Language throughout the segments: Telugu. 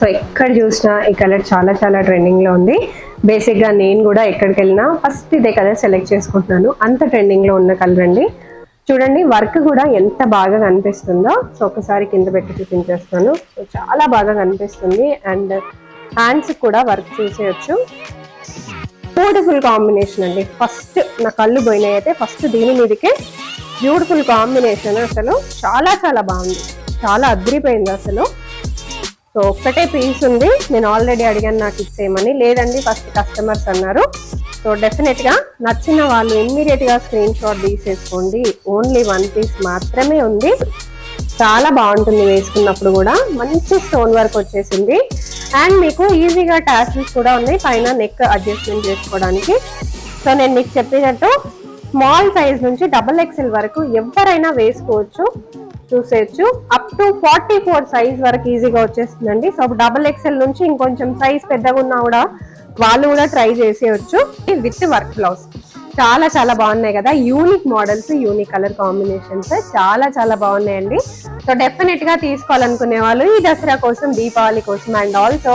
సో ఎక్కడ చూసినా ఈ కలర్ చాలా చాలా ట్రెండింగ్ లో ఉంది. బేసిక్ గా నేను కూడా ఎక్కడికి వెళ్ళినా ఫస్ట్ ఇదే కలర్ సెలెక్ట్ చేసుకుంటున్నాను. అంత ట్రెండింగ్ లో ఉన్న కలర్ అండి. చూడండి వర్క్ కూడా ఎంత బాగా కనిపిస్తుందో. సో ఒకసారి కింద పెట్టి చూపించేస్తాను. సో చాలా బాగా కనిపిస్తుంది. అండ్ హ్యాండ్స్ కూడా వర్క్ చూసేయచ్చు. బ్యూటిఫుల్ కాంబినేషన్ అండి. ఫస్ట్ నా కళ్ళు పోయినాయి అయితే ఫస్ట్ దీని మీదకే బ్యూటిఫుల్ కాంబినేషన్. అసలు చాలా చాలా బాగుంది, చాలా అదిరిపోయింది అసలు. సో ఒక్కటే పీస్ ఉంది. నేను ఆల్రెడీ అడిగాను నాకు ఇచ్చేయమని. లేదండి ఫస్ట్ కస్టమర్స్ అన్నారు. సో డెఫినెట్ గా నచ్చిన వాళ్ళు ఇమ్మీడియట్ గా స్క్రీన్ షాట్ తీసేసుకోండి. ఓన్లీ 1 పీస్ మాత్రమే ఉంది. చాలా బాగుంటుంది వేసుకున్నప్పుడు కూడా. మంచి స్టోన్ వర్క్ వచ్చేసింది. అండ్ మీకు ఈజీగా టాసిల్స్ కూడా ఉన్నాయి పైన నెక్ అడ్జస్ట్మెంట్ చేసుకోవడానికి. సో నేను మీకు చెప్పినట్టు స్మాల్ సైజ్ నుంచి XXL వరకు ఎవరైనా వేసుకోవచ్చు, చూసేయచ్చు. అప్ టు 44 సైజ్ వరకు ఈజీగా వచ్చేస్తుందండి. సో XXL నుంచి ఇంకొంచెం సైజ్ పెద్దగా ఉన్నా కూడా వాళ్ళు కూడా ట్రై చేసేయచ్చు. విత్ వర్క్ బ్లౌజ్ చాలా చాలా బాగున్నాయి కదా. Unique models, unique colour combinations చాలా చాలా బాగున్నాయండి. సో డెఫినెట్ గా తీసుకోవాలనుకునే వాళ్ళు ఈ దసరా కోసం, దీపావళి కోసం అండ్ ఆల్సో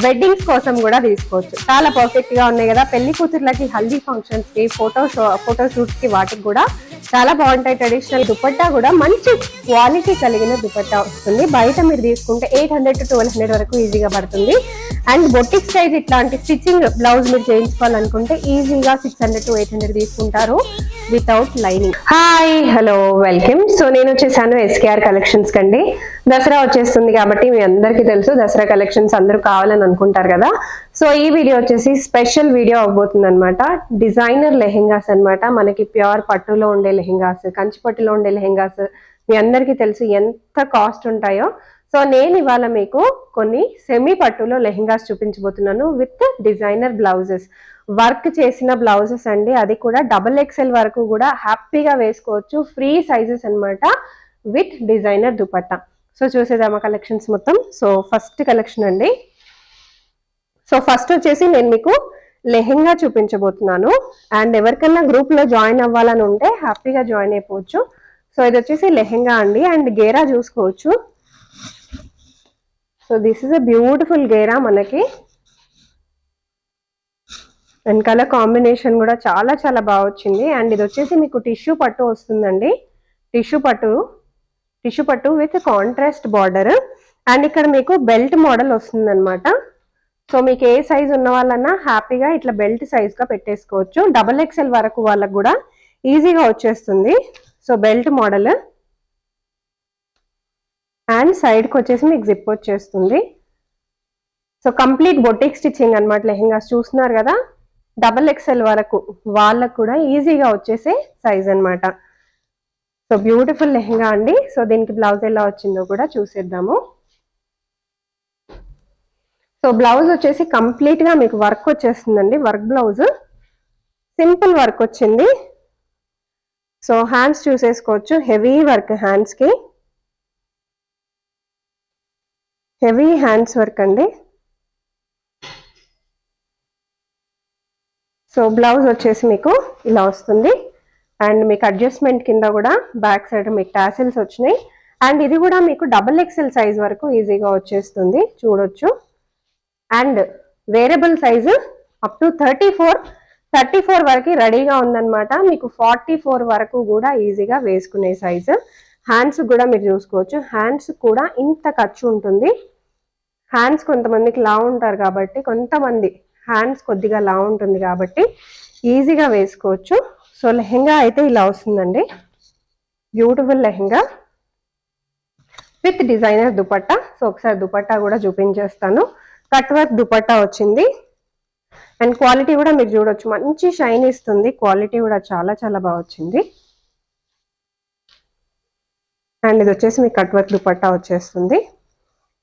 వెడ్డింగ్స్ కోసం కూడా తీసుకోవచ్చు. చాలా పర్ఫెక్ట్ గా ఉన్నాయి కదా. పెళ్లి కూతుర్లకి, హల్దీ ఫంక్షన్స్ కి, ఫోటోషూట్స్ కి వాటికి కూడా చాలా బాగుంటాయి. ట్రెడిషనల్ దుపట్టా కూడా మంచి క్వాలిటీ కలిగిన దుపట్టా వస్తుంది. బయట మీరు తీసుకుంటే 800 to 1200 వరకు ఈజీగా పడుతుంది. అండ్ బొటిక్ స్టైల్ ఇట్లాంటి స్టిచ్చింగ్ బ్లౌజ్ మీరు చేయించుకోవాలనుకుంటే ఈజీగా 600 to 800 తీసుకుంటారు without lining. Hi, hello, welcome. So నేను వచ్చేసాను SKR కలెక్షన్స్ కండి. దసరా వచ్చేస్తుంది కాబట్టి మీ అందరికీ తెలుసు దసరా కలెక్షన్స్ అందరూ కావాలని అనుకుంటారు కదా. సో ఈ వీడియో వచ్చేసి స్పెషల్ వీడియో అవబోతుంది అనమాట. డిజైనర్ లెహెంగాస్ అనమాట. మనకి ప్యూర్ పట్టులో ఉండే లెహెంగాస్, కంచి పట్టులో ఉండే లెహెంగాస్ మీ అందరికీ తెలుసు ఎంత కాస్ట్ ఉంటాయో. సో నేను ఇవాళ మీకు కొన్ని సెమీ పట్టులో లెహెంగాస్ చూపించబోతున్నాను విత్ డిజైనర్ బ్లౌజెస్, వర్క్ చేసిన బ్లౌజెస్ అండి. అది కూడా XXL వరకు కూడా హ్యాపీగా వేసుకోవచ్చు. ఫ్రీ సైజెస్ అనమాట విత్ డిజైనర్ దుపట్టా. సో చూసేద్దామా కలెక్షన్స్ మొత్తం. సో ఫస్ట్ కలెక్షన్ అండి. సో ఫస్ట్ వచ్చేసి నేను మీకు లెహెంగా చూపించబోతున్నాను. అండ్ ఎవరికైనా గ్రూప్ లో జాయిన్ అవ్వాలని ఉంటే హ్యాపీగా జాయిన్ అయిపోవచ్చు. సో ఇది వచ్చేసి లెహెంగా అండి. అండ్ గేరా చూసుకోవచ్చు. So this is a beautiful గేరా మనకి. అండ్ కలర్ కాంబినేషన్ కూడా చాలా చాలా బాగా వచ్చింది. అండ్ ఇది వచ్చేసి మీకు టిష్యూ పట్టు వస్తుందండి. టిష్యూ పట్టు విత్ కాంట్రాస్ట్ బార్డర్. అండ్ ఇక్కడ మీకు బెల్ట్ మోడల్ వస్తుంది అనమాట. సో మీకు ఏ సైజ్ ఉన్న వాళ్ళన్నా హ్యాపీగా ఇట్లా బెల్ట్ సైజ్ గా పెట్టేసుకోవచ్చు. XXL వరకు వాళ్ళకు కూడా ఈజీగా వచ్చేస్తుంది. So belt model. And side కి వచ్చేసి మీకు జిప్ వచ్చేస్తుంది. సో కంప్లీట్ బొటిక్ స్టిచ్చింగ్ అనమాట. లెహెంగాస్ చూస్తున్నారు కదా. XXL వరకు వాళ్ళకు కూడా ఈజీగా వచ్చేసే సైజ్ అనమాట. సో బ్యూటిఫుల్ లెహెంగా అండి. సో దీనికి బ్లౌజ్ ఎలా వచ్చిందో కూడా చూసేద్దాము. సో బ్లౌజ్ వచ్చేసి కంప్లీట్ గా మీకు వర్క్ వచ్చేస్తుందండి. వర్క్ బ్లౌజ్, సింపుల్ వర్క్ వచ్చింది. సో హ్యాండ్స్ చూసేసుకోవచ్చు. హెవీ వర్క్ హ్యాండ్స్ కి, హెవీ హ్యాండ్స్ వర్క్ అండి. సో బ్లౌజ్ వచ్చేసి మీకు ఇలా వస్తుంది. అండ్ మీకు అడ్జస్ట్మెంట్ కింద కూడా బ్యాక్ సైడ్ మీకు టాసిల్స్ వచ్చినాయి. అండ్ ఇది కూడా మీకు XXL సైజ్ వరకు ఈజీగా వచ్చేస్తుంది, చూడొచ్చు. And variable size up to 34 వరకు రెడీగా ఉందన్నమాట. మీకు 44 వరకు కూడా ఈజీగా వేసుకునే సైజు. హ్యాండ్స్ కూడా మీరు చూసుకోవచ్చు. హ్యాండ్స్ కూడా ఇంత ఖర్చు ఉంటుంది. హ్యాండ్స్ కొంతమందికి లావు ఉంటారు కాబట్టి, కొంతమంది హ్యాండ్స్ కొద్దిగా లావు ఉంటుంది కాబట్టి ఈజీగా వేసుకోవచ్చు. సో లెహెంగా అయితే ఇలా వస్తుందండి. Beautiful lehenga with designer dupatta. So ఒకసారి దుపట్టా కూడా చూపించేస్తాను. కట్ వర్క్ దుపట్టా వచ్చింది. అండ్ క్వాలిటీ కూడా మీరు చూడొచ్చు, మంచి షైన్ ఇస్తుంది. క్వాలిటీ కూడా చాలా చాలా బాగా వచ్చింది. అండ్ ఇది వచ్చేసి మీకు కట్ వర్క్ దుపట్టా వచ్చేస్తుంది.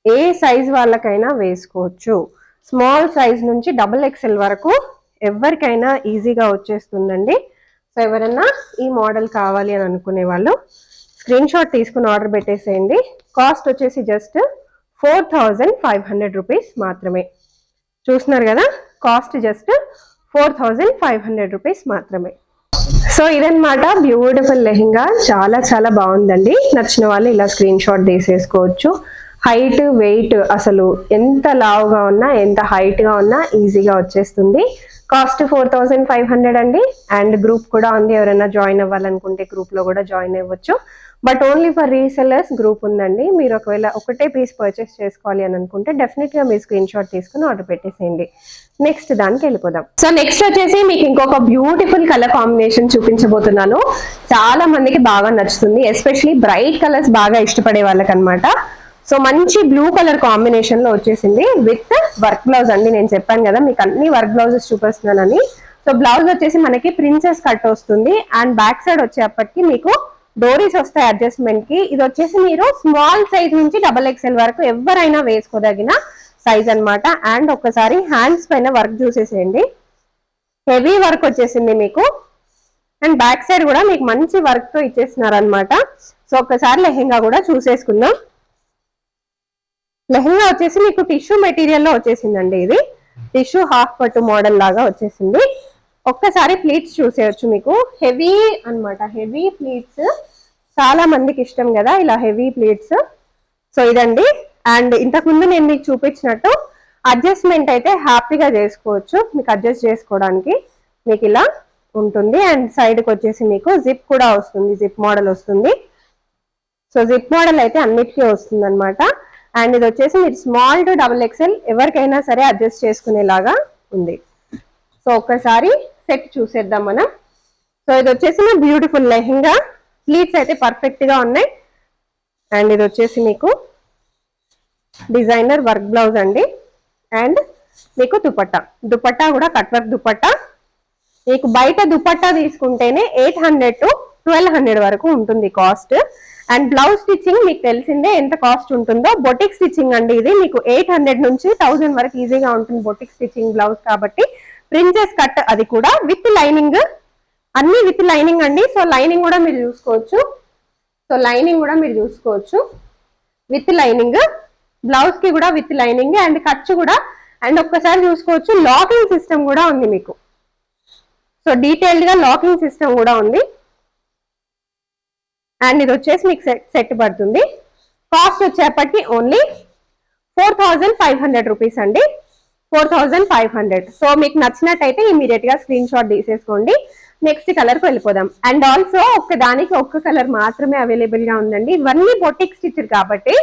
ఏ సైజ్ వాళ్ళకైనా వేసుకోవచ్చు. స్మాల్ సైజ్ నుంచి XXL వరకు ఎవరికైనా ఈజీగా వచ్చేస్తుందండి. సో ఎవరైనా ఈ మోడల్ కావాలి అని అనుకునే వాళ్ళు స్క్రీన్ షాట్ తీసుకుని ఆర్డర్ పెట్టేసేయండి. కాస్ట్ వచ్చేసి జస్ట్ 4500 రూపీస్ మాత్రమే. చూస్తున్నారు కదా, కాస్ట్ జస్ట్ 4500 రూపీస్ మాత్రమే. సో ఇదన్నమాట బ్యూటిఫుల్ లెహెంగా. చాలా చాలా బాగుందండి. నచ్చిన వాళ్ళు ఇలా స్క్రీన్ షాట్ తీసేసుకోవచ్చు. హైట్ వెయిట్ అసలు ఎంత లావుగా ఉన్నా ఎంత హైట్ గా ఉన్నా ఈజీగా వచ్చేస్తుంది. కాస్ట్ 4500 అండి. అండ్ గ్రూప్ కూడా ఉంది, ఎవరైనా జాయిన్ అవ్వాలనుకుంటే గ్రూప్ లో కూడా జాయిన్ అవ్వచ్చు. But only for resellers group ఉందండి. మీరు ఒకవేళ ఒకటే పీస్ పర్చేస్ చేసుకోవాలి అని అనుకుంటే డెఫినెట్ గా మీరు స్క్రీన్ షాట్ తీసుకుని ఆర్డర్ పెట్టేసేయండి. నెక్స్ట్ దానికి వెళ్ళిపోదాం. సో నెక్స్ట్ వచ్చేసి మీకు ఇంకొక బ్యూటిఫుల్ కలర్ కాంబినేషన్ చూపించబోతున్నాను. చాలా మందికి బాగా నచ్చుతుంది, ఎస్పెషలీ బ్రైట్ కలర్స్ బాగా ఇష్టపడే వాళ్ళకి అనమాట. సో మంచి బ్లూ కలర్ కాంబినేషన్ లో వచ్చేసింది విత్ వర్క్ బ్లౌజ్ అండి. నేను చెప్పాను కదా మీకు అన్ని వర్క్ బ్లౌజెస్ చూపిస్తున్నానని. సో బ్లౌజ్ వచ్చేసి మనకి ప్రిన్సెస్ కట్ వస్తుంది. అండ్ బ్యాక్ సైడ్ వచ్చేప్పటికి మీకు డోరీస్ వస్తాయి అడ్జస్ట్మెంట్ కి. ఇది వచ్చేసి మీరు స్మాల్ సైజ్ నుంచి XXL వరకు ఎవరైనా వేసుకోదగిన సైజ్ అనమాట. అండ్ ఒక్కసారి హ్యాండ్స్ పైన వర్క్ చూసేసేయండి, హెవీ వర్క్ వచ్చేసింది మీకు. అండ్ బ్యాక్ సైడ్ కూడా మీకు మంచి వర్క్ తో ఇచ్చేస్తున్నారు అనమాట. సో ఒక్కసారి లెహెంగా కూడా చూసేసుకుందాం. లెహెంగా వచ్చేసి మీకు టిష్యూ మెటీరియల్ లో వచ్చేసిందండి. ఇది టిష్యూ హాఫ్ పట్టు మోడల్ లాగా వచ్చేసింది. ఒక్కసారి ప్లీట్స్ చూసేయచ్చు, మీకు హెవీ అన్నమాట. హెవీ ప్లీట్స్ చాలా మందికి ఇష్టం కదా ఇలా హెవీ ప్లీట్స్. సో ఇదండి. అండ్ ఇంతకుముందు నేను మీకు చూపించినట్టు అడ్జస్ట్మెంట్ అయితే హ్యాపీగా చేసుకోవచ్చు. మీకు అడ్జస్ట్ చేసుకోవడానికి మీకు ఇలా ఉంటుంది. అండ్ సైడ్కి వచ్చేసి మీకు జిప్ కూడా వస్తుంది, జిప్ మోడల్ వస్తుంది. సో జిప్ మోడల్ అయితే అన్నిటికీ వస్తుంది అనమాట. అండ్ ఇది వచ్చేసి మీరు స్మాల్ టు XXL ఎవరికైనా సరే అడ్జస్ట్ చేసుకునేలాగా ఉంది. సో ఒక్కసారి సెట్ చూసేద్దాం మనం. సో ఇది వచ్చేసి బ్యూటిఫుల్ లెహెంగా, ప్లీట్స్ అయితే పర్ఫెక్ట్ గా ఉన్నాయి. అండ్ ఇది వచ్చేసి మీకు డిజైనర్ వర్క్ బ్లౌజ్ అండి. అండ్ మీకు దుపట్టా కూడా కట్ వర్క్ దుపట్టా. మీకు బయట దుపట్టా తీసుకుంటేనే 800 to 1200 వరకు ఉంటుంది కాస్ట్. అండ్ బ్లౌజ్ స్టిచ్చింగ్ మీకు తెలిసిందే ఎంత కాస్ట్ ఉంటుందో. బొటిక్ స్టిచ్చింగ్ అండి ఇది. మీకు 800 నుంచి 1000 వరకు ఈజీగా ఉంటుంది బొటిక్ స్టిచ్చింగ్ బ్లౌజ్ కాబట్టి. ప్రిన్సెస్ కట్ అది కూడా విత్ లైనింగ్, అన్ని విత్ లైనింగ్ అండి. సో లైనింగ్ కూడా మీరు చూసుకోవచ్చు. విత్ లైనింగ్, బ్లౌజ్ కి కూడా విత్ లైనింగ్ అండ్ ఖర్చు కూడా. అండ్ ఒక్కసారి చూసుకోవచ్చు లాకింగ్ సిస్టమ్ కూడా ఉంది మీకు. సో డీటెయిల్డ్ గా లాకింగ్ సిస్టమ్ కూడా ఉంది. అండ్ ఇది వచ్చేసి మీకు సెట్ పడుతుంది. కాస్ట్ వచ్చేప్పటికి ఓన్లీ 4500 రూపీస్ అండి. 4500. సో మీకు నచ్చినట్టయితే ఇమీడియట్ గా స్క్రీన్ షాట్ తీసేసుకోండి. నెక్స్ట్ కలర్ కి వెళ్ళిపోదాం. అండ్ ఆల్సో ఒక్కదానికి ఒక్క కలర్ మాత్రమే అవైలబుల్ గా ఉందండి. ఇవన్నీ బొటిక్ స్టిచ్ కాబట్టి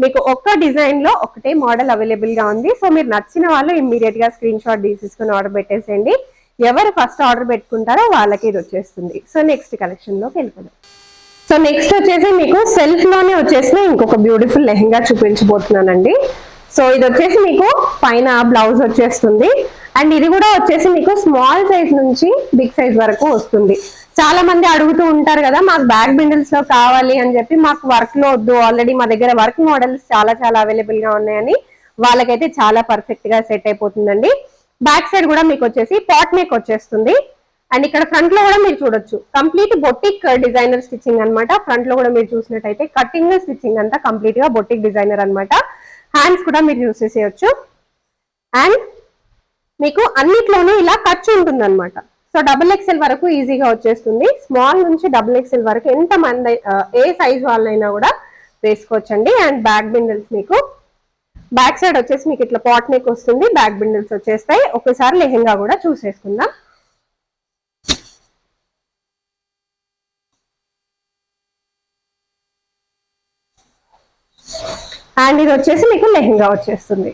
మీకు ఒక్క డిజైన్ లో ఒకటే మోడల్ అవైలబుల్ గా ఉంది. సో మీరు నచ్చిన వాళ్ళు ఇమీడియట్ గా స్క్రీన్ షాట్ తీసేసుకుని ఆర్డర్ పెట్టేసేయండి. ఎవరు ఫస్ట్ ఆర్డర్ పెట్టుకుంటారో వాళ్ళకి ఇది వచ్చేస్తుంది. సో నెక్స్ట్ కలెక్షన్ లోకి వెళ్ళిపోదాం. సో నెక్స్ట్ వచ్చేసి మీకు సెల్ఫ్ లోనే వచ్చేసిన ఇంకొక బ్యూటిఫుల్ లెహెంగా చూపించబోతున్నానండి. సో ఇది వచ్చేసి మీకు పైన బ్లౌజ్ వచ్చేస్తుంది. అండ్ ఇది కూడా వచ్చేసి మీకు స్మాల్ సైజ్ నుంచి బిగ్ సైజ్ వరకు వస్తుంది. చాలా మంది అడుగుతూ ఉంటారు కదా మాకు బ్యాక్ బిండిల్స్ లో కావాలి అని చెప్పి, మాకు వర్క్ లో వద్దు, ఆల్రెడీ మా దగ్గర వర్క్ మోడల్స్ చాలా అవైలబుల్ గా ఉన్నాయని. వాళ్ళకైతే చాలా పర్ఫెక్ట్ గా సెట్ అయిపోతుందండి. బ్యాక్ సైడ్ కూడా మీకు వచ్చేసి పాట్ నెక్ వచ్చేస్తుంది. అండ్ ఇక్కడ ఫ్రంట్ లో కూడా మీరు చూడొచ్చు కంప్లీట్ బొటిక్ డిజైనర్ స్టిచ్చింగ్ అనమాట. ఫ్రంట్ లో కూడా మీరు చూసినట్టయితే కటింగ్ స్టిచ్చింగ్ అంతా కంప్లీట్ గా బొటిక్ డిజైనర్ అనమాట. హ్యాండ్స్ కూడా మీరు చూసేసేయచ్చు. అండ్ మీకు అన్నిట్లోనూ ఇలా ఖర్చు ఉంటుంది అనమాట. సో XXL వరకు ఈజీగా వచ్చేస్తుంది. స్మాల్ నుంచి XXL వరకు ఎంత మంది ఏ సైజ్ వాళ్ళైనా కూడా వేసుకోవచ్చండి. అండ్ బ్యాక్ బిండిల్స్ మీకు బ్యాక్ సైడ్ వచ్చేసి మీకు ఇట్లా పాట్ నెక్ వస్తుంది, బ్యాక్ బిండిల్స్ వచ్చేస్తాయి. ఒకసారి లెహెంగా కూడా చూసేసుకుందాం. అండ్ ఇది వచ్చేసి మీకు లెహెంగా వచ్చేస్తుంది.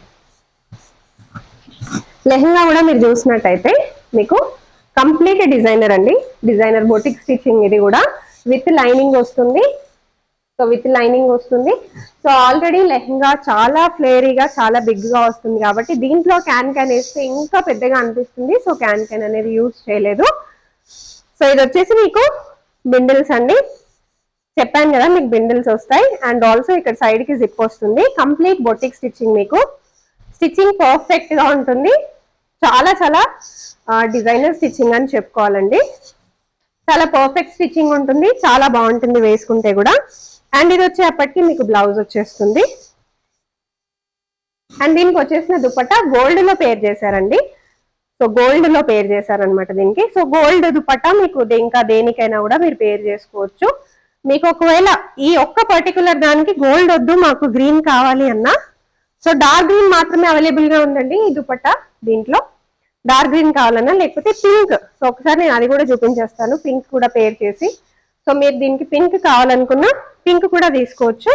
లెహెంగా కూడా మీరు చూసినట్టయితే మీకు కంప్లీట్ డిజైనర్ అండి, డిజైనర్ బొటిక్ స్టిచ్చింగ్. ఇది కూడా విత్ లైనింగ్ వస్తుంది. సో విత్ లైనింగ్ వస్తుంది. సో ఆల్రెడీ లెహెంగా చాలా ఫ్లేరీగా చాలా బిగ్ గా వస్తుంది కాబట్టి దీంట్లో క్యాన్ వేస్తే ఇంకా పెద్దగా అనిపిస్తుంది. సో క్యాన్ అనేది యూజ్ చేయలేదు. సో ఇది వచ్చేసి మీకు బిండిల్స్ అండి. చెప్పాను కదా మీకు బిండిల్స్ వస్తాయి. అండ్ ఆల్సో ఇక్కడ సైడ్ కి జిప్ వస్తుంది. కంప్లీట్ బొటిక్ స్టిచ్చింగ్, మీకు స్టిచ్చింగ్ పర్ఫెక్ట్ గా ఉంటుంది. చాలా డిజైనర్ స్టిచ్చింగ్ అని చెప్పుకోవాలండి. చాలా పర్ఫెక్ట్ స్టిచ్చింగ్ ఉంటుంది, చాలా బాగుంటుంది వేసుకుంటే కూడా. అండ్ ఇది వచ్చేప్పటికి మీకు బ్లౌజ్ వచ్చేస్తుంది. అండ్ దీనికి వచ్చేసిన దుపట్టా గోల్డ్ లో పేర్ చేశారండి. సో గోల్డ్ లో పేర్ చేశారనమాట దీనికి. సో గోల్డ్ దుపట్టా మీకు ఇంకా దేనికైనా కూడా మీరు పేర్ చేసుకోవచ్చు. మీకు ఒకవేళ ఈ ఒక్క పర్టికులర్ దానికి గోల్డ్ వద్దు, మాకు గ్రీన్ కావాలి అన్నా, సో డార్క్ గ్రీన్ మాత్రమే అవైలబుల్ గా ఉందండి ఈ దుపట్టా. దీంట్లో డార్క్ గ్రీన్ కావాలన్నా, లేకపోతే పింక్. సో ఒకసారి నేను అది కూడా చూపించేస్తాను, పింక్ కూడా పేర్ చేసి. సో మీరు దీనికి పింక్ కావాలనుకున్నా పింక్ కూడా తీసుకోవచ్చు,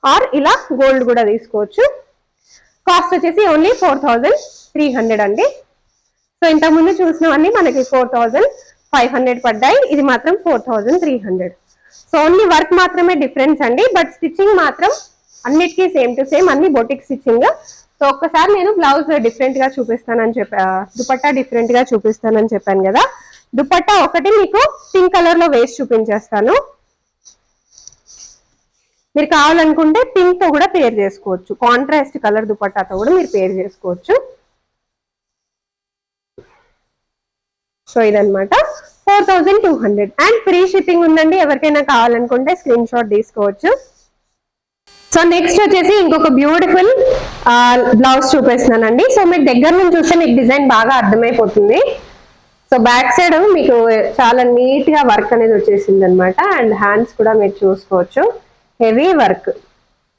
ఆర్ ఇలా గోల్డ్ కూడా తీసుకోవచ్చు. కాస్ట్ వచ్చేసి ఓన్లీ 4300 అండి. సో ఇంతకుముందు చూసినవన్నీ మనకి 4500 పడ్డాయి, ఇది మాత్రం 4300. సో ఓన్లీ వర్క్ మాత్రమే డిఫరెన్స్ అండి, బట్ స్టిచ్చింగ్ మాత్రం అన్నిటికీ సేమ్ టు సేమ్, అన్ని బొటిక్ స్టిచ్చింగ్. సో ఒక్కసారి నేను బ్లౌజ్ డిఫరెంట్ గా చూపిస్తానని దుపట్టా డిఫరెంట్ గా చూపిస్తానని చెప్పాను కదా. దుపట్టా ఒకటి మీకు పింక్ కలర్ లో వేసి చూపించేస్తాను. మీరు కావాలనుకుంటే పింక్ తో కూడా పేర్ చేసుకోవచ్చు, కాంట్రాస్ట్ కలర్ దుపట్టాతో కూడా మీరు పేర్ చేసుకోవచ్చు. సో ఇదనమాట 4200 అండ్ ఫ్రీ షిప్పింగ్ ఉందండి. ఎవరికైనా కావాలనుకుంటే స్క్రీన్ షాట్ తీసుకోవచ్చు. సో నెక్స్ట్ వచ్చేసి ఇంకొక బ్యూటిఫుల్ బ్లౌజ్ చూపిస్తున్నానండి. సో మీరు దగ్గర నుంచి చూస్తే మీకు డిజైన్ బాగా అర్థమైపోతుంది. సో బ్యాక్ సైడ్ మీకు చాలా నీట్ గా వర్క్ అనేది వచ్చేసింది అనమాట, అండ్ హ్యాండ్స్ కూడా మీరు చూసుకోవచ్చు. హెవీ వర్క్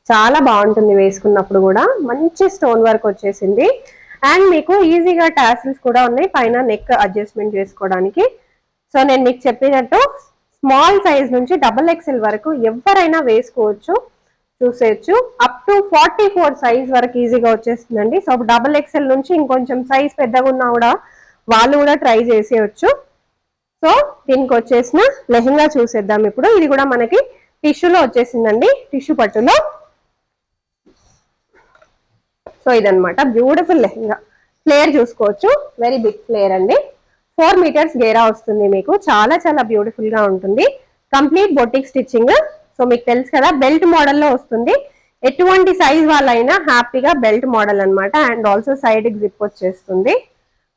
చాలా బాగుంటుంది, వేసుకున్నప్పుడు కూడా మంచి స్టోన్ వర్క్ వచ్చేసింది. అండ్ మీకు ఈజీగా టాసిల్స్ కూడా ఉన్నాయి పైన నెక్ అడ్జస్ట్మెంట్ చేసుకోవడానికి. సో నేను మీకు చెప్పినట్టు స్మాల్ సైజ్ నుంచి XXL వరకు ఎవరైనా వేసుకోవచ్చు, చూసేయచ్చు. అప్ టు 44 సైజ్ వరకు ఈజీగా వచ్చేస్తుందండి. సో XXL నుంచి ఇంకొంచెం సైజ్ పెద్దగా ఉన్నా కూడా వాళ్ళు కూడా ట్రై చేసేయచ్చు. సో దీనికి వచ్చేసిన లెహంగా చూసేద్దాం ఇప్పుడు. ఇది కూడా మనకి టిష్యూలో వచ్చేసిందండి, టిష్యూ పట్టులో. సో ఇదనమాట బ్యూటిఫుల్ లెహంగా. ఫ్లేర్ చూసుకోవచ్చు, వెరీ బిగ్ ఫ్లేర్ అండి. 4 మీటర్స్ గేరా వస్తుంది మీకు, చాలా చాలా బ్యూటిఫుల్ గా ఉంటుంది. Complete boutique stitching. సో మీకు తెలుసు కదా, బెల్ట్ మోడల్లో వస్తుంది. ఎటువంటి సైజ్ వాళ్ళైనా హ్యాపీగా బెల్ట్ మోడల్ అనమాట. అండ్ ఆల్సో సైడ్ కి జిప్ వచ్చేస్తుంది.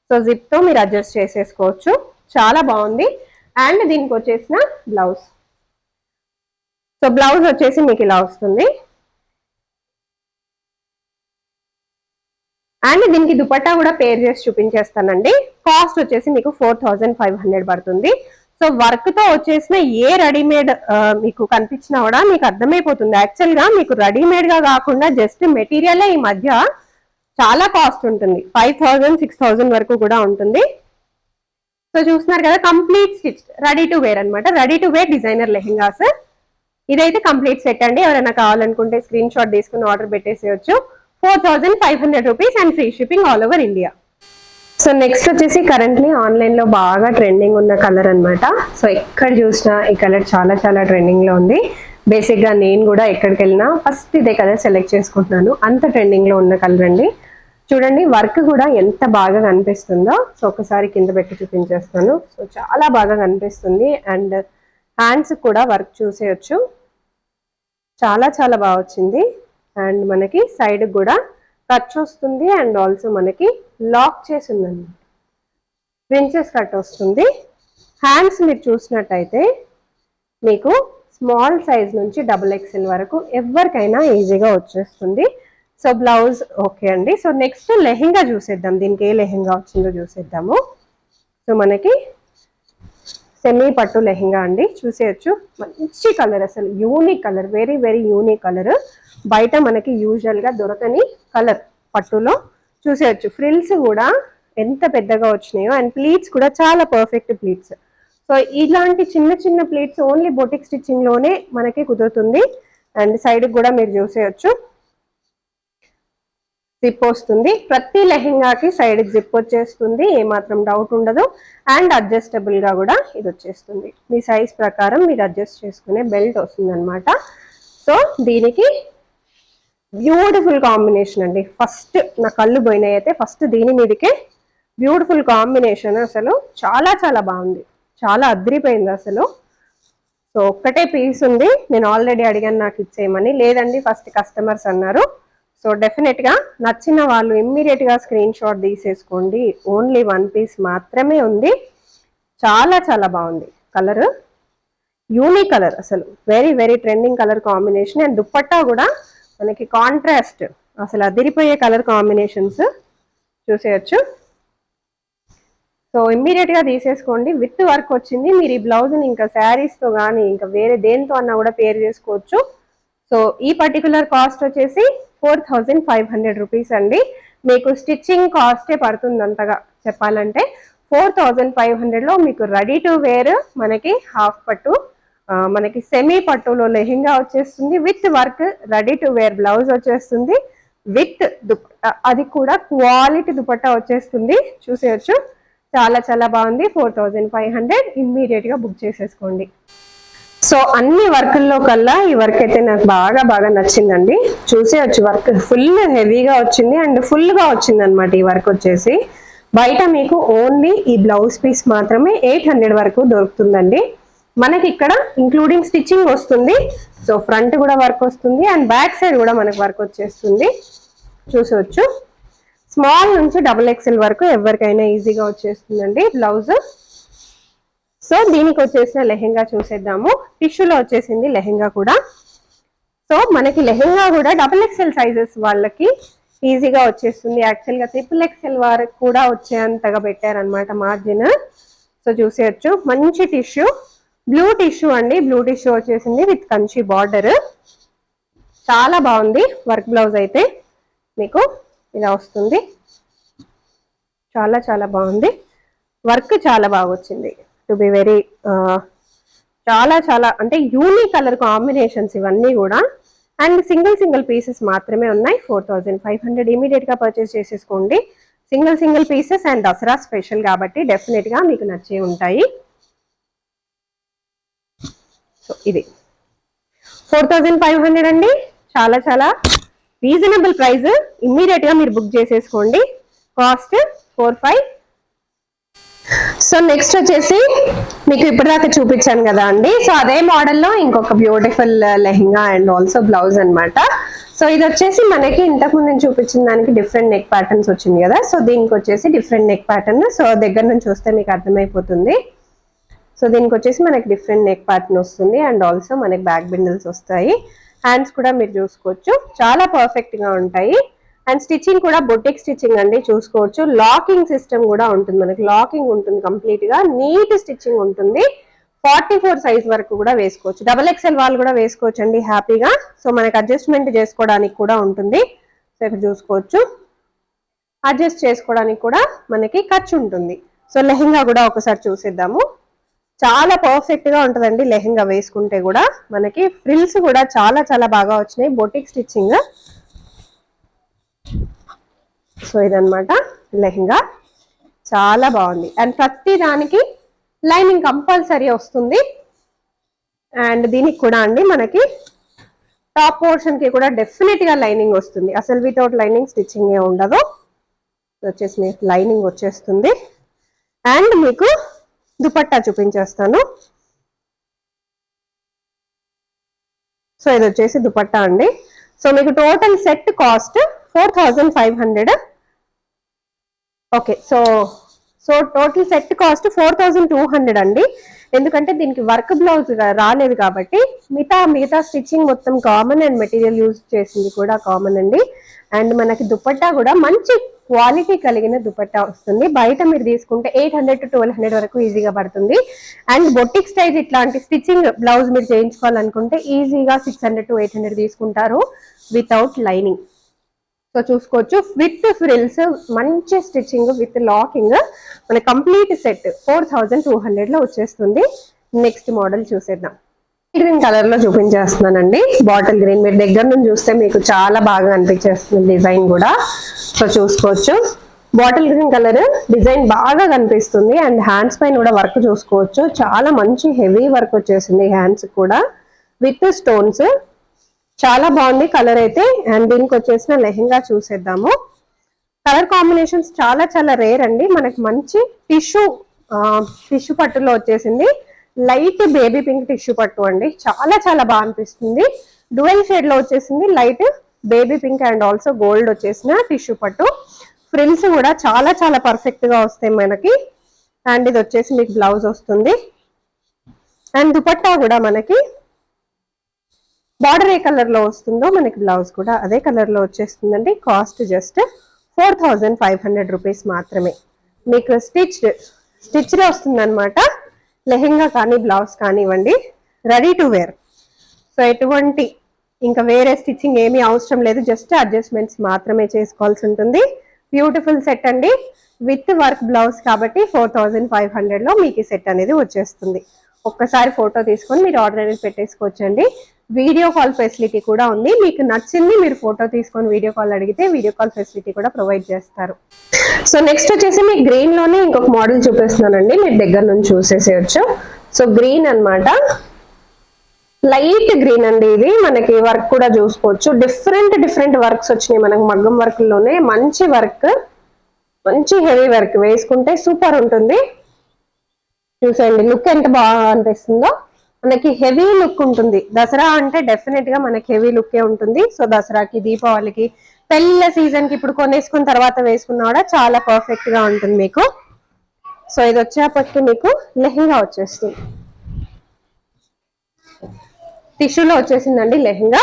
సో జిప్ తో మీరు అడ్జస్ట్ చేసేసుకోవచ్చు, చాలా బాగుంది. అండ్ దీనికి వచ్చేసిన బ్లౌజ్. సో బ్లౌజ్ వచ్చేసి మీకు ఇలా వస్తుంది. అండ్ దీనికి దుపట్టా కూడా పేర్ చేసి చూపించేస్తానండి. కాస్ట్ వచ్చేసి మీకు 4500 పడుతుంది. సో వర్క్ తో వచ్చేసిన ఏ రెడీమేడ్ మీకు కనిపించినా కూడా మీకు అర్థమైపోతుంది. యాక్చువల్ గా మీకు రెడీమేడ్ గా కాకుండా జస్ట్ మెటీరియలే ఈ మధ్య చాలా కాస్ట్ ఉంటుంది, 5000 6000 వరకు కూడా ఉంటుంది. సో చూస్తున్నారు కదా, complete stitch ready to wear అనమాట. Ready to wear designer lehengas. ఇదైతే కంప్లీట్ సెట్ అండి. ఎవరైనా కావాలనుకుంటే స్క్రీన్ షాట్ తీసుకుని ఆర్డర్ పెట్టేసేయచ్చు. 4500 rupees and free shipping all over India. So next వచ్చేసి కరెంట్లీ ఆన్లైన్ లో బాగా ట్రెండింగ్ ఉన్న కలర్ అనమాట. సో ఎక్కడ చూసినా ఈ కలర్ చాలా చాలా ట్రెండింగ్ లో ఉంది. బేసిక్ గా నేను కూడా ఎక్కడికి వెళ్ళినా ఫస్ట్ ఇదే కలర్ సెలెక్ట్ చేసుకుంటున్నాను, అంత ట్రెండింగ్ లో ఉన్న కలర్ అండి. చూడండి వర్క్ కూడా ఎంత బాగా కనిపిస్తుందో. సో ఒకసారి కింద పెట్టి చూపించేస్తాను. సో చాలా బాగా కనిపిస్తుంది. అండ్ హ్యాండ్స్ కూడా వర్క్ చూసేయచ్చు, చాలా చాలా బాగా వచ్చింది. అండ్ మనకి సైడ్ కూడా కట్ వస్తుంది. అండ్ ఆల్సో మనకి లాక్ చేసి ఉందండి, ప్రిన్సెస్ కట్ వస్తుంది. హ్యాండ్స్ మీరు చూసినట్టయితే మీకు స్మాల్ సైజ్ నుంచి XXL వరకు ఎవరికైనా ఈజీగా వచ్చేస్తుంది. సో బ్లౌజ్ ఓకే అండి. సో నెక్స్ట్ లెహెంగా చూసేద్దాం, దీనికి ఏ లెహెంగా వచ్చిందో చూసేద్దాము. సో మనకి సెమీ పట్టు లెహెంగా అండి, చూసేయచ్చు. మంచి కలర్, అసలు unique colour, very very unique colour. బయట మనకి యూజువల్ గా దొరకని కలర్ పట్టులో చూసేయచ్చు. ఫ్రిల్స్ కూడా ఎంత పెద్దగా వచ్చినాయో, అండ్ ప్లీట్స్ కూడా చాలా పర్ఫెక్ట్ ప్లీట్స్. సో ఇలాంటి చిన్న చిన్న ప్లీట్స్ ఓన్లీ బొటిక్ స్టిచ్చింగ్ లోనే మనకి కుదురుతుంది. అండ్ సైడ్ కూడా మీరు చూసేయచ్చు, జిప్ వస్తుంది. ప్రతి లెహెంగాకి సైడ్ జిప్ వచ్చేస్తుంది, ఏమాత్రం డౌట్ ఉండదు. అండ్ అడ్జస్టబుల్ గా కూడా ఇది వచ్చేస్తుంది. మీ సైజ్ ప్రకారం మీరు అడ్జస్ట్ చేసుకునే బెల్ట్ వస్తుంది అనమాట. సో దీనికి బ్యూటిఫుల్ కాంబినేషన్ అండి. ఫస్ట్ నా కళ్ళు పోయినాయి అయితే ఫస్ట్ దీని మీదకే బ్యూటిఫుల్ కాంబినేషన్. అసలు చాలా చాలా బాగుంది, చాలా అద్రిపోయింది అసలు. సో ఒక్కటే పీస్ ఉంది, నేను ఆల్రెడీ అడిగాను నాకు ఇచ్చేయమని. లేదండి ఫస్ట్ కస్టమర్స్ అన్నారు. సో డెఫినెట్ గా నచ్చిన వాళ్ళు ఇమ్మీడియట్ గా స్క్రీన్ షాట్ తీసేసుకోండి. ఓన్లీ 1 పీస్ మాత్రమే ఉంది. చాలా చాలా బాగుంది కలర్, యూనిక్ కలర్, అసలు very very trending colour combination. And dupatta కూడా మనకి కాంట్రాస్ట్, అసలు అదిరిపోయే కలర్ కాంబినేషన్స్ చూసేయచ్చు. సో ఇమ్మీడియట్ గా తీసేసుకోండి. విత్ వర్క్ వచ్చింది. మీరు ఈ బ్లౌజ్ ని ఇంకా శారీస్ తో కానీ ఇంకా వేరే దేంతో అన్నా కూడా పేర్ చేసుకోవచ్చు. సో ఈ పర్టికులర్ కాస్ట్ వచ్చేసి 4500 రూపీస్ అండి. మీకు స్టిచ్చింగ్ కాస్టే పడుతుంది అంతగా చెప్పాలంటే. 4500 లో మీకు రెడీ టు వేర్ మనకి హాఫ్ పట్టు, మనకి సెమీ పట్టులో లెహెంగా వచ్చేస్తుంది. With work ready to wear blouse వచ్చేస్తుంది. విత్ దుపట్టా, అది కూడా క్వాలిటీ దుపట్టా వచ్చేస్తుంది. చూసేయచ్చు, చాలా చాలా బాగుంది. 4500 ఇమ్మీడియట్ గా బుక్ చేసేసుకోండి. సో అన్ని వర్కుల్లో కల్లా ఈ వర్క్ అయితే నాకు బాగా నచ్చిందండి. చూసేయచ్చు, వర్క్ ఫుల్ హెవీగా వచ్చింది అండ్ ఫుల్ గా వచ్చింది అనమాట. ఈ వర్క్ వచ్చేసి బయట మీకు ఓన్లీ ఈ బ్లౌజ్ పీస్ మాత్రమే 800 వరకు దొరుకుతుందండి. మనకి ఇక్కడ ఇంక్లూడింగ్ స్టిచ్చింగ్ వస్తుంది. సో ఫ్రంట్ కూడా వర్క్ వస్తుంది అండ్ బ్యాక్ సైడ్ కూడా మనకు వర్క్ వచ్చేస్తుంది. చూసవచ్చు, స్మాల్ నుంచి XXL వరకు ఎవరికైనా ఈజీగా వచ్చేస్తుందండి బ్లౌజ్. సో దీనికి వచ్చేసిన లెహెంగా చూసేద్దాము. టిష్యూలో వచ్చేసింది లెహెంగా కూడా. సో మనకి లెహెంగా కూడా XXL సైజెస్ వాళ్ళకి ఈజీగా వచ్చేస్తుంది. యాక్చువల్గా XXL వారికి కూడా వచ్చేంతగా పెట్టారనమాట మార్జిన్. సో చూసేయచ్చు, మంచి టిష్యూ, బ్లూ టిష్యూ అండి. బ్లూ టిష్యూ వచ్చేసింది విత్ కంచి బార్డర్. చాలా బాగుంది వర్క్. బ్లౌజ్ అయితే మీకు ఇలా వస్తుంది. చాలా చాలా బాగుంది వర్క్, చాలా బాగా వచ్చింది. టు బి వెరీ చాలా అంటే యూనిక్ కలర్ కాంబినేషన్స్ ఇవన్నీ కూడా. అండ్ సింగిల్ పీసెస్ మాత్రమే ఉన్నాయి. 4500 ఇమీడియట్ గా పర్చేస్ చేసేసుకోండి. Single pieces and Dasara special కాబట్టి డెఫినెట్ గా మీకు నచ్చే ఉంటాయి. సో ఇది 4500 అండి, చాలా చాలా రీజనబుల్ ప్రైస్. ఇమ్మీడియట్ గా మీరు బుక్ చేసేసుకోండి. కాస్ట్ 45. సో నెక్స్ట్ వచ్చేసి మీకు ఇప్పటిదాకా చూపించాను కదా అండి. సో అదే మోడల్లో ఇంకొక beautiful lehenga and also blouse అనమాట. సో ఇది వచ్చేసి మనకి ఇంతకుముందు నేను చూపించిన దానికి డిఫరెంట్ నెక్ ప్యాటర్న్స్ వచ్చింది కదా. సో దీనికి వచ్చేసి డిఫరెంట్ నెక్ ప్యాటర్న్. సో దగ్గర నుంచి చూస్తే మీకు అర్థమైపోతుంది. సో దీనికి వచ్చేసి మనకి డిఫరెంట్ నెక్ ప్యాటర్న్ వస్తుంది అండ్ ఆల్సో మనకి బ్యాక్ బిండిల్స్ వస్తాయి. హ్యాండ్స్ కూడా మీరు చూసుకోవచ్చు, చాలా పర్ఫెక్ట్ గా ఉంటాయి. అండ్ స్టిచ్చింగ్ కూడా బొటిక్ స్టిచ్చింగ్ అండి, చూసుకోవచ్చు. లాకింగ్ సిస్టమ్ కూడా ఉంటుంది, మనకి లాకింగ్ ఉంటుంది కంప్లీట్ గా. నీట్ స్టిచ్చింగ్ ఉంటుంది. 44 సైజ్ వరకు కూడా వేసుకోవచ్చు. XXL వాళ్ళు కూడా వేసుకోవచ్చు అండి హ్యాపీగా. సో మనకి అడ్జస్ట్మెంట్ చేసుకోవడానికి కూడా ఉంటుంది. సో ఇక్కడ చూసుకోవచ్చు, అడ్జస్ట్ చేసుకోవడానికి కూడా మనకి ఖర్చు ఉంటుంది. సో లెహెంగా కూడా ఒకసారి చూసేద్దాము. చాలా పర్ఫెక్ట్ గా ఉంటుందండి లెహెంగా వేసుకుంటే కూడా. మనకి ఫ్రిల్స్ కూడా చాలా చాలా బాగా వచ్చినాయి, బొటిక్ స్టిచ్చింగ్. సో ఇదన్నమాట లెహెంగా, చాలా బాగుంది. అండ్ ప్రతి దానికి లైనింగ్ కంపల్సరీ వస్తుంది. అండ్ దీనికి కూడా అండి మనకి టాప్ పోర్షన్ కి కూడా డెఫినెట్ గా లైనింగ్ వస్తుంది. అసలు వితౌట్ లైనింగ్ స్టిచ్చింగ్ ఏ ఉండదు. వచ్చేసి మీకు లైనింగ్ వచ్చేస్తుంది. అండ్ మీకు దుపట్టా చూపించేస్తాను. సో ఇది వచ్చేసి దుపట్టా అండి. సో మీకు total set cost 4500. Okay, so total set cost 4200 అండి. ఎందుకంటే దీనికి వర్క్ బ్లౌజ్ రాలేదు కాబట్టి మిగతా స్టిచ్చింగ్ మొత్తం కామన్ అండ్ మెటీరియల్ యూజ్ చేసింది కూడా కామన్ అండి. అండ్ మనకి దుపట్టా కూడా మంచి క్వాలిటీ కలిగిన దుపట్టా వస్తుంది. బయట మీరు తీసుకుంటే 800 to 1200 వరకు ఈజీగా పడుతుంది. అండ్ బొటిక్ స్టైల్ ఇట్లాంటి స్టిచ్చింగ్ బ్లౌజ్ మీరు చేయించుకోవాలనుకుంటే ఈజీగా 600 to 800 తీసుకుంటారు వితౌట్ లైనింగ్. సో చూసుకోవచ్చు, విత్ ఫ్రిల్స్, మంచి స్టిచ్చింగ్ విత్ లాకింగ్, మన కంప్లీట్ సెట్ 4200 లో వచ్చేస్తుంది. నెక్స్ట్ మోడల్ చూసేద్దాం. గ్రీన్ కలర్ లో చూపించేస్తున్నానండి, బాటిల్ గ్రీన్. మీరు దగ్గర నుంచి చూస్తే మీకు చాలా బాగా అనిపించేస్తుంది డిజైన్ కూడా. సో చూసుకోవచ్చు, బాటిల్ గ్రీన్ కలర్ డిజైన్ బాగా కనిపిస్తుంది. అండ్ హ్యాండ్స్ పైన కూడా వర్క్ చూసుకోవచ్చు, చాలా మంచి హెవీ వర్క్ వచ్చేసింది హ్యాండ్స్ కూడా విత్ స్టోన్స్. చాలా బాగుంది కలర్ అయితే. అండ్ దీనికి వచ్చేసిన లెహెంగా చూసేద్దాము. కలర్ కాంబినేషన్స్ చాలా చాలా రేర్ అండి. మనకి మంచి టిష్యూ పట్టులో వచ్చేసింది. లైట్ బేబీ పింక్ టిష్యూ పట్టు అండి, చాలా చాలా బాగా అనిపిస్తుంది. డ్యూయల్ షేడ్ లో వచ్చేసింది, light baby pink and also gold వచ్చేసిన టిష్యూ పట్టు. ఫ్రిల్స్ కూడా చాలా చాలా పర్ఫెక్ట్ గా వస్తాయి మనకి. అండ్ ఇది వచ్చేసి మీకు బ్లౌజ్ వస్తుంది. అండ్ దుపట్టా కూడా మనకి బార్డర్ ఏ కలర్ లో వస్తుందో మనకి బ్లౌజ్ కూడా అదే కలర్ లో వచ్చేస్తుందండి. కాస్ట్ జస్ట్ 4500 రూపీస్ మాత్రమే. మీకు స్టిచ్డ్ స్టిచ్ లో వస్తుంది అనమాట. లెహెంగా కానీ బ్లౌజ్ కానివ్వండి, రెడీ టు వేర్. సో ఎటువంటి ఇంకా వేరే స్టిచ్చింగ్ ఏమీ అవసరం లేదు, జస్ట్ అడ్జస్ట్మెంట్స్ మాత్రమే చేసుకోవాల్సి ఉంటుంది. బ్యూటిఫుల్ సెట్ అండి, విత్ వర్క్ బ్లౌజ్ కాబట్టి 4500 లో మీకు ఈ సెట్ అనేది వచ్చేస్తుంది. ఒక్కసారి ఫోటో తీసుకొని మీరు ఆర్డర్ అనేది పెట్టేసుకోవచ్చండి. వీడియో కాల్ ఫెసిలిటీ కూడా ఉంది. మీకు నచ్చింది మీరు ఫోటో తీసుకొని వీడియో కాల్ అడిగితే వీడియో కాల్ ఫెసిలిటీ కూడా ప్రొవైడ్ చేస్తారు. సో నెక్స్ట్ వచ్చేసి మీకు గ్రీన్ లోనే ఇంకొక మోడల్ చూపిస్తున్నానండి, మీరు దగ్గర నుంచి చూసేసేయచ్చు. సో గ్రీన్ అన్నమాట, లైట్ గ్రీన్ అండి. ఇది మనకి వర్క్ కూడా చూసుకోవచ్చు, డిఫరెంట్ వర్క్స్ వచ్చినాయి మనకు మగ్గం వర్క్ లోనే. మంచి వర్క్, మంచి హెవీ వర్క్, వేసుకుంటే సూపర్ ఉంటుంది. చూసేయండి లుక్ ఎంత బాగా అనిపిస్తుందో. మనకి హెవీ లుక్ ఉంటుంది. దసరా అంటే డెఫినెట్ గా మనకి హెవీ లుక్కే ఉంటుంది. సో దసరాకి, దీపావళికి, పెళ్లిళ్ళ సీజన్ కి ఇప్పుడు కొనేసుకున్న తర్వాత వేసుకున్నా కూడా చాలా పర్ఫెక్ట్ గా ఉంటుంది మీకు. సో ఇది వచ్చేప్పటికి మీకు లెహెంగా వచ్చేస్తుంది, టిష్యూలో వచ్చేసిందండి లెహెంగా.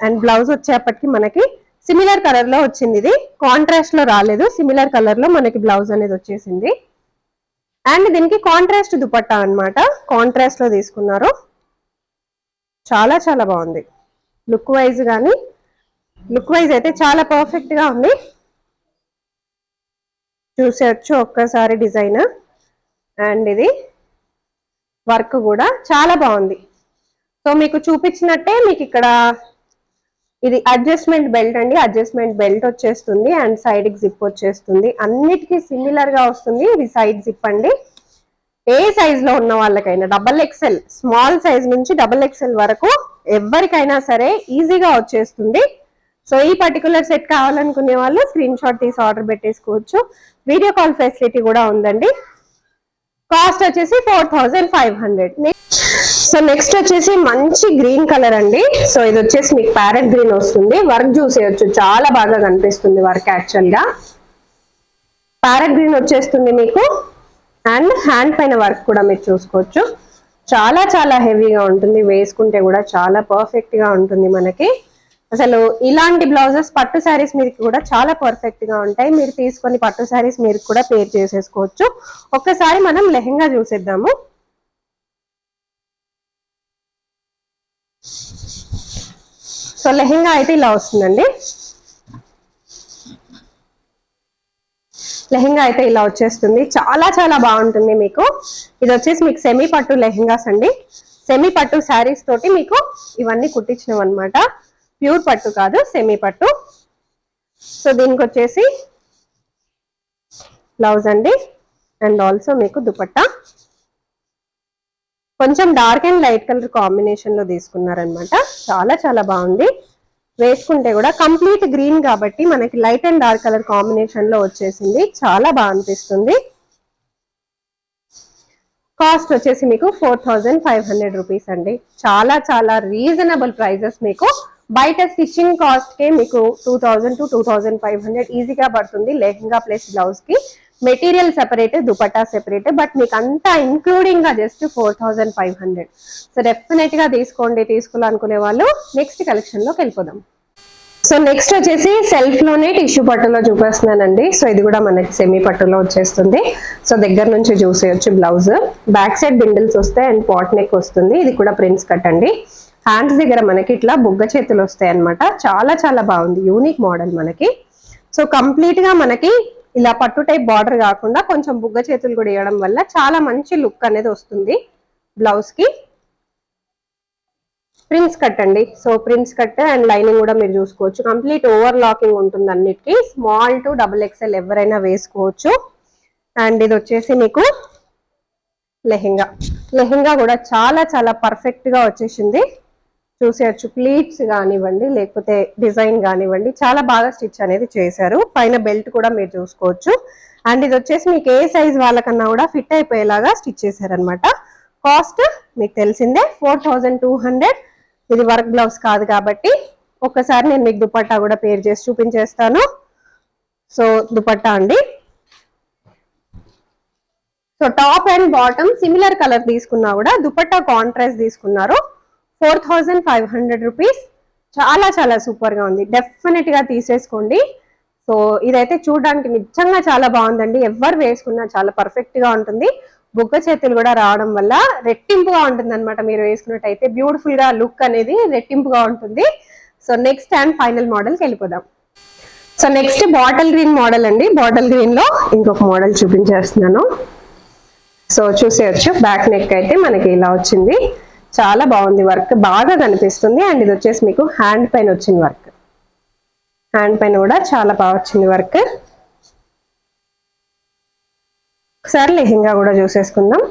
అండ్ బ్లౌజ్ వచ్చేప్పటికి మనకి సిమిలర్ కలర్ లో వచ్చింది. ఇది కాంట్రాస్ట్ లో రాలేదు, సిమిలర్ కలర్ లో మనకి బ్లౌజ్ అనేది వచ్చేసింది. అండ్ దీనికి కాంట్రాస్ట్ దుపట్టా అన్నమాట, కాంట్రాస్ట్ లో తీసుకున్నారు. చాలా చాలా బాగుంది లుక్ వైజ్ కానీ, లుక్ వైజ్ అయితే చాలా పర్ఫెక్ట్ గా ఉంది. చూసేయచ్చు ఒక్కసారి డిజైన్. అండ్ ఇది వర్క్ కూడా చాలా బాగుంది. సో మీకు చూపించినట్టే మీకు ఇక్కడ ఇది అడ్జస్ట్మెంట్ బెల్ట్ అండి, అడ్జస్ట్మెంట్ బెల్ట్ వచ్చేస్తుంది. అండ్ సైడ్ కి జిప్ వచ్చేస్తుంది, అన్నిటికీ సిమిలర్ గా వస్తుంది. ఇది సైడ్ జిప్ అండి. ఏ సైజ్ లో ఉన్న వాళ్ళకైనా, XXL స్మాల్ సైజ్ నుంచి XXL వరకు ఎవరికైనా సరే ఈజీగా వచ్చేస్తుంది. సో ఈ పర్టికులర్ సెట్ కావాలనుకునే వాళ్ళు స్క్రీన్ షాట్ తీసి ఆర్డర్ పెట్టేసుకోవచ్చు. వీడియో కాల్ ఫెసిలిటీ కూడా ఉందండి. కాస్ట్ వచ్చేసి 4500. సో నెక్స్ట్ వచ్చేసి మంచి గ్రీన్ కలర్ అండి. సో ఇది వచ్చేసి మీకు ప్యారెట్ గ్రీన్ వస్తుంది. వర్క్ చూసేయచ్చు, చాలా బాగా కనిపిస్తుంది వర్క్. యాక్చువల్ గా ప్యారెట్ గ్రీన్ వచ్చేస్తుంది మీకు. అండ్ హ్యాండ్ పైన వర్క్ కూడా మీరు చూసుకోవచ్చు, చాలా చాలా హెవీగా ఉంటుంది. వేసుకుంటే కూడా చాలా పర్ఫెక్ట్ గా ఉంటుంది మనకి. అసలు ఇలాంటి బ్లౌజెస్ పట్టు శారీస్ మీద కూడా చాలా పర్ఫెక్ట్ గా ఉంటాయి. మీరు తీసుకొని పట్టు శారీస్ మీరు కూడా పేర్ చేసేసుకోవచ్చు. ఒక్కసారి మనం లెహెంగా చూసేద్దాము. సో లెహెంగా అయితే ఇలా వస్తుందండి. లెహెంగా అయితే ఇలా వచ్చేస్తుంది, చాలా చాలా బాగుంటుంది మీకు. ఇది వచ్చేసి మీకు సెమీ పట్టు లెహెంగాస్ అండి. సెమీ పట్టు శారీస్ తోటి మీకు ఇవన్నీ కుట్టించినవి అనమాట. ప్యూర్ పట్టు కాదు, సెమీ పట్టు. సో దీనికి వచ్చేసి బ్లౌజ్ అండి. అండ్ ఆల్సో మీకు దుపట్టా కొంచెం dark and light colour combination లో తీసుకున్నారనమాట. చాలా చాలా బాగుంది. వేసుకుంటే కూడా కంప్లీట్ గ్రీన్ కాబట్టి మనకి light and dark colour combination లో వచ్చేసింది, చాలా బాగా అనిపిస్తుంది. కాస్ట్ వచ్చేసి మీకు 4500 రూపీస్ అండి. చాలా చాలా రీజనబుల్ ప్రైజెస్. మీకు బయట స్టిచ్చింగ్ కాస్ట్ కే మీకు 2000 to 2500 ఈజీగా పడుతుంది లెహెంగా ప్లస్ బ్లౌజ్ కి. Material separate, dupatta separate, but మీకు అంతా ఇంక్లూడింగ్ గా జస్ట్ 4500. సో డెఫినెట్ గా తీసుకోండి, తీసుకోవాలనుకునే వాళ్ళు. నెక్స్ట్ కలెక్షన్ లోకి వెళ్ళిపోదాం. సో నెక్స్ట్ వచ్చేసి సెల్ఫ్ లోనే టిష్యూ పట్టులో చూపిస్తున్నానండి. సో ఇది కూడా మనకి సెమీ పట్టులో వచ్చేస్తుంది. సో దగ్గర నుంచి చూసేయచ్చు. బ్లౌజ్ బ్యాక్ సైడ్ బిండిల్స్ వస్తాయి అండ్ పాట్ నెక్ వస్తుంది. ఇది కూడా ప్రిన్స్ కట్ అండి. హ్యాండ్స్ దగ్గర మనకి ఇట్లా బుగ్గ చేతులు వస్తాయి అనమాట. చాలా చాలా బాగుంది, యూనిక్ మోడల్ మనకి. సో కంప్లీట్ గా మనకి ఇలా పట్టు టైప్ బార్డర్ కాకుండా కొంచెం బుగ్గ చేతులు కూడా ఇవ్వడం వల్ల చాలా మంచి లుక్ అనేది వస్తుంది బ్లౌజ్ కి. ప్రిన్స్ కట్ అండి. So prince cut and lining కూడా మీరు చూసుకోవచ్చు. కంప్లీట్ ఓవర్ లాకింగ్ ఉంటుంది అన్నిటికీ. స్మాల్ టు XXL ఎవరైనా వేసుకోవచ్చు. అండ్ ఇది వచ్చేసి మీకు లెహెంగా. లెహెంగా కూడా చాలా చాలా పర్ఫెక్ట్ గా వచ్చేసింది. చూసేయచ్చు. ప్లీట్స్ కానివ్వండి, లేకపోతే డిజైన్ కానివ్వండి, చాలా బాగా స్టిచ్ అనేది చేశారు. పైన బెల్ట్ కూడా మీరు చూసుకోవచ్చు. అండ్ ఇది వచ్చేసి మీకు ఏ సైజ్ వాళ్ళకన్నా కూడా ఫిట్ అయిపోయేలాగా స్టిచ్ చేశారనమాట. కాస్ట్ మీకు తెలిసిందే 4200. ఇది వర్క్ బ్లౌజ్ కాదు కాబట్టి ఒక్కసారి నేను మీకు దుపట్టా కూడా పేర్ చేసి చూపించేస్తాను. సో దుపట్టా అండి. So top and bottom similar colour తీసుకున్నా కూడా దుపట్టా కాంట్రాస్ట్ తీసుకున్నారు. 4500 రూపీస్. చాలా చాలా సూపర్ గా ఉంది, డెఫినెట్ గా తీసేసుకోండి. సో ఇదైతే చూడడానికి నిజంగా చాలా బాగుందండి. ఎవరు వేసుకున్నా చాలా పర్ఫెక్ట్ గా ఉంటుంది. బుగ్గ చేతులు కూడా రావడం వల్ల రెట్టింపుగా ఉంటుంది అనమాట. మీరు వేసుకున్నట్టయితే బ్యూటిఫుల్ గా లుక్ అనేది రెట్టింపుగా ఉంటుంది. సో నెక్స్ట్ అండ్ ఫైనల్ మోడల్కి వెళ్ళిపోదాం. So next bottle green model అండి. బాటిల్ గ్రీన్ లో ఇంకొక మోడల్ చూపించేస్తున్నాను. సో చూసేయచ్చు, బ్యాక్ నెక్ అయితే మనకి ఇలా వచ్చింది. చాలా బాగుంది, వర్క్ బాగా కనిపిస్తుంది. అండ్ ఇది వచ్చేసి మీకు హ్యాండ్ పైన వచ్చింది వర్క్. హ్యాండ్ పైన కూడా చాలా బాగా వచ్చింది వర్క్. ఒకసారి లెహెంగా కూడా చూసేసుకుందాం.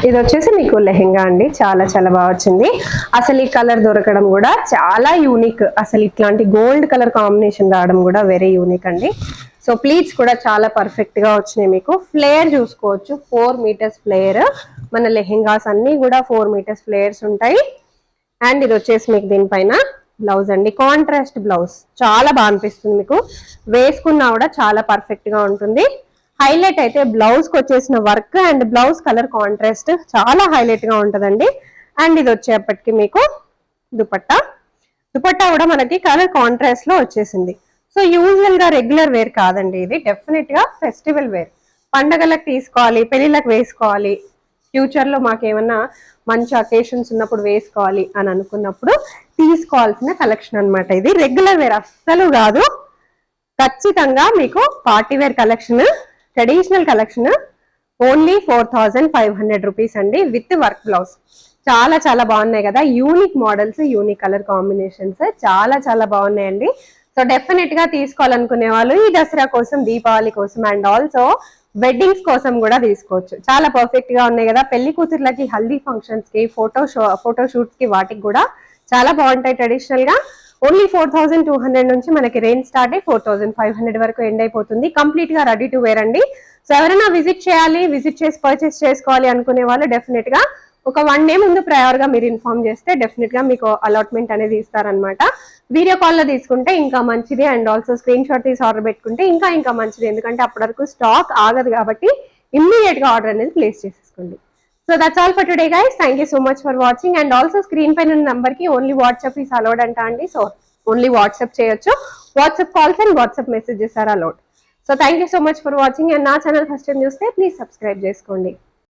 ఇది వచ్చేసి మీకు లెహెంగా అండి. చాలా చాలా బాగా వచ్చింది. అసలు ఈ కలర్ దొరకడం కూడా చాలా యూనిక్. అసలు ఇట్లాంటి గోల్డ్ కలర్ కాంబినేషన్ రావడం కూడా వెరీ యూనిక్ అండి. సో ప్లీట్స్ కూడా చాలా పర్ఫెక్ట్ గా వచ్చినాయి. మీకు ఫ్లేయర్ చూసుకోవచ్చు, 4 మీటర్స్ ఫ్లేయర్. మన లెహెంగాస్ అన్ని కూడా 4 మీటర్స్ ఫ్లేయర్స్ ఉంటాయి. అండ్ ఇది వచ్చేసి మీకు దీనిపైన బ్లౌజ్ అండి, కాంట్రాస్ట్ బ్లౌజ్. చాలా బాగా అనిపిస్తుంది, మీకు వేసుకున్నా కూడా చాలా పర్ఫెక్ట్ గా ఉంటుంది. హైలైట్ అయితే బ్లౌజ్ కి వచ్చేసిన work and blouse colour contrast చాలా హైలైట్ గా ఉంటదండి. అండ్ ఇది వచ్చేప్పటికి మీకు దుపట్టా. దుపట్టా కూడా మనకి కలర్ కాంట్రాస్ట్ లో వచ్చేసింది. సో యూజువల్ గా రెగ్యులర్ వేర్ కాదండి, ఇది డెఫినెట్ గా ఫెస్టివల్ వేర్. పండగలకు తీసుకోవాలి, పెళ్లిళ్ళకి వేసుకోవాలి, ఫ్యూచర్ లో మాకేమన్నా మంచి అకేషన్స్ ఉన్నప్పుడు వేసుకోవాలి అని అనుకున్నప్పుడు తీసుకోవాల్సిన కలెక్షన్ అనమాట. ఇది రెగ్యులర్ వేర్ అస్సలు కాదు. ఖచ్చితంగా మీకు party wear collection, traditional collection only 4500 rupees అండి, విత్ వర్క్ బ్లౌజ్. చాలా చాలా బాగున్నాయి కదా, unique models, unique colour combinations చాలా చాలా బాగున్నాయండి. సో డెఫినెట్ గా తీసుకోవాలనుకునే వాళ్ళు ఈ దసరా కోసం, దీపావళి కోసం అండ్ ఆల్సో వెడ్డింగ్స్ కోసం కూడా తీసుకోవచ్చు. చాలా పర్ఫెక్ట్ గా ఉన్నాయి కదా, పెళ్లి కూతుర్లకి, హల్దీ ఫంక్షన్స్ కి, ఫోటో షూట్స్ కి వాటికి కూడా చాలా బాగుంటాయి. ట్రెడిషనల్ గా ఓన్లీ 4200 నుంచి మనకి రేంజ్ స్టార్ట్ అయ్యి 4500 వరకు ఎండ్ అయిపోతుంది. కంప్లీట్ గా రెడీ టు వేర్ అండి. సో ఎవరైనా విజిట్ చేయాలి, విజిట్ చేసి పర్చేస్ చేసుకోవాలి అనుకునే వాళ్ళు డెఫినెట్ గా ఒక 1 డే ముందు ప్రయర్ గా మీరు ఇన్ఫార్మ్ చేస్తే డెఫినెట్ గా మీకు అలాట్మెంట్ అనేది ఇస్తారనమాట. వీడియో కాల్ లో తీసుకుంటే ఇంకా మంచిది. అండ్ ఆల్సో స్క్రీన్ షాట్ తీసి ఆర్డర్ పెట్టుకుంటే ఇంకా మంచిది. ఎందుకంటే అప్పటి వరకు స్టాక్ ఆగదు కాబట్టి ఇమ్మీడియట్ గా ఆర్డర్ అనేది ప్లేస్ చేసేసుకోండి. So that's all for today guys. Thank you so much for watching. And also screen పైన ఉన్న number కి only WhatsApp is allowed అంట అండి. So only WhatsApp చేయొచ్చు. WhatsApp calls and WhatsApp messages are allowed. So thank you so much for watching. And నా ఛానల్ ఫస్ట్ టైం చూస్తే ప్లీజ్ సబ్స్క్రైబ్ చేసుకోండి.